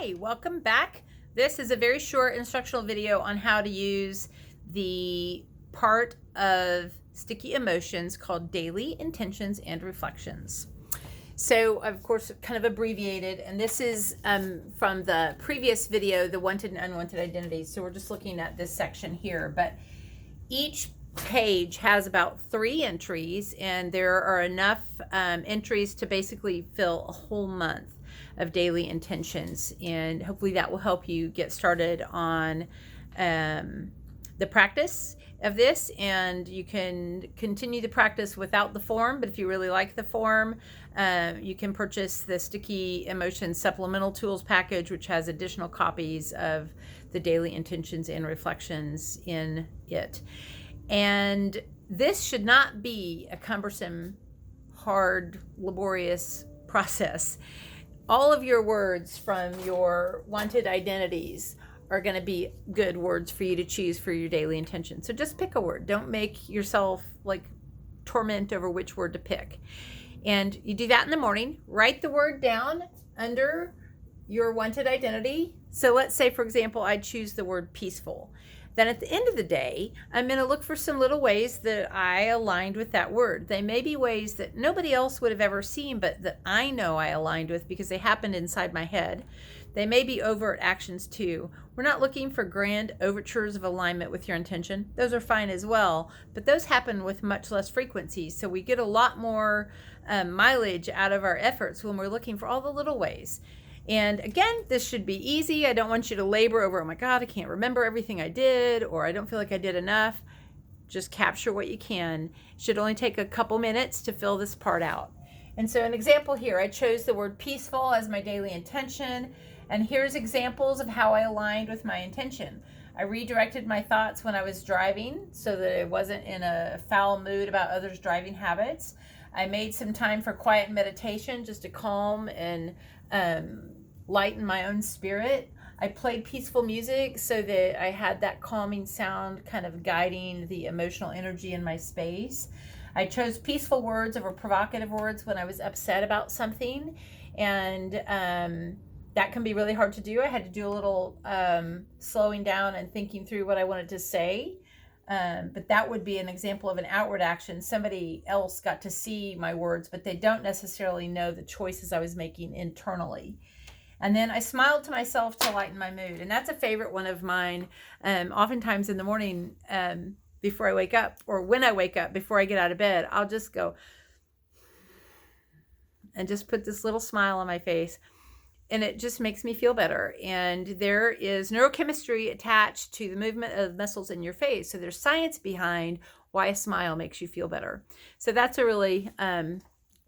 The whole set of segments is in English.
Hi, welcome back. This is a very short instructional video on how to use the part of Sticky Emotions called Daily Intentions and Reflections. So, of course, kind of abbreviated, and this is from the previous video, the wanted and unwanted identities. So we're just looking at this section here, but each page has about 3 entries, and there are enough entries to basically fill a whole month of daily intentions, and hopefully that will help you get started on the practice of this. And you can continue the practice without the form, but if you really like the form, you can purchase the Sticky Emotions Supplemental Tools package, which has additional copies of the daily intentions and reflections in it. And this should not be a cumbersome, hard, laborious process. All of your words from your wanted identities are going to be good words for you to choose for your daily intention. So just pick a word. Don't make yourself like torment over which word to pick. And you do that in the morning. Write the word down under your wanted identity. So let's say, for example, I choose the word peaceful. Then at the end of the day, I'm going to look for some little ways that I aligned with that word. They may be ways that nobody else would have ever seen, but that I know I aligned with because they happened inside my head. They may be overt actions too. We're not looking for grand overtures of alignment with your intention. Those are fine as well, but those happen with much less frequency. So we get a lot more mileage out of our efforts when we're looking for all the little ways. And again, this should be easy. I don't want you to labor over, oh my God, I can't remember everything I did, or I don't feel like I did enough. Just capture what you can. It should only take a couple minutes to fill this part out. And so an example here, I chose the word peaceful as my daily intention. And here's examples of how I aligned with my intention. I redirected my thoughts when I was driving so that I wasn't in a foul mood about others' driving habits. I made some time for quiet meditation just to calm and lighten my own spirit. I played peaceful music so that I had that calming sound kind of guiding the emotional energy in my space. I chose peaceful words over provocative words when I was upset about something, and that can be really hard to do. I had to do a little slowing down and thinking through what I wanted to say. But that would be an example of an outward action. Somebody else got to see my words, but they don't necessarily know the choices I was making internally. And then I smiled to myself to lighten my mood. And that's a favorite one of mine. Oftentimes in the morning, before I wake up, or when I wake up, before I get out of bed, I'll just go and just put this little smile on my face. And it just makes me feel better. And there is neurochemistry attached to the movement of muscles in your face. So there's science behind why a smile makes you feel better. So that's a really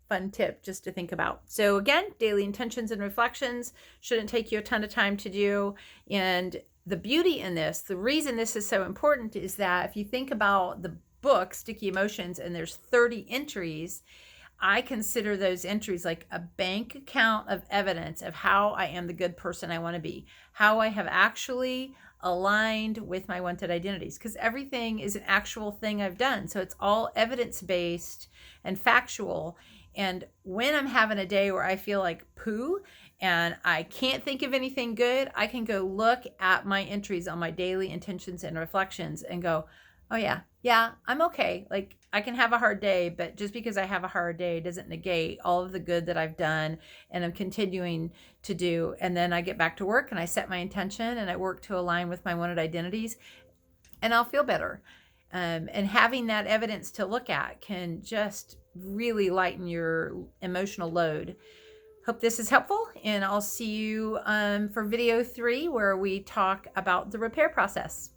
fun tip just to think about. So again, daily intentions and reflections shouldn't take you a ton of time to do. And the beauty in this, the reason this is so important is that if you think about the book, Sticky Emotions, and there's 30 entries, I consider those entries like a bank account of evidence of how I am the good person I want to be, how I have actually aligned with my wanted identities, because everything is an actual thing I've done. So it's all evidence-based and factual. And when I'm having a day where I feel like poo and I can't think of anything good, I can go look at my entries on my daily intentions and reflections and go, oh yeah, I'm okay. Like I can have a hard day, but just because I have a hard day doesn't negate all of the good that I've done and I'm continuing to do. And then I get back to work and I set my intention and I work to align with my wanted identities, and I'll feel better. And having that evidence to look at can just really lighten your emotional load. Hope this is helpful, and I'll see you for video 3 where we talk about the repair process.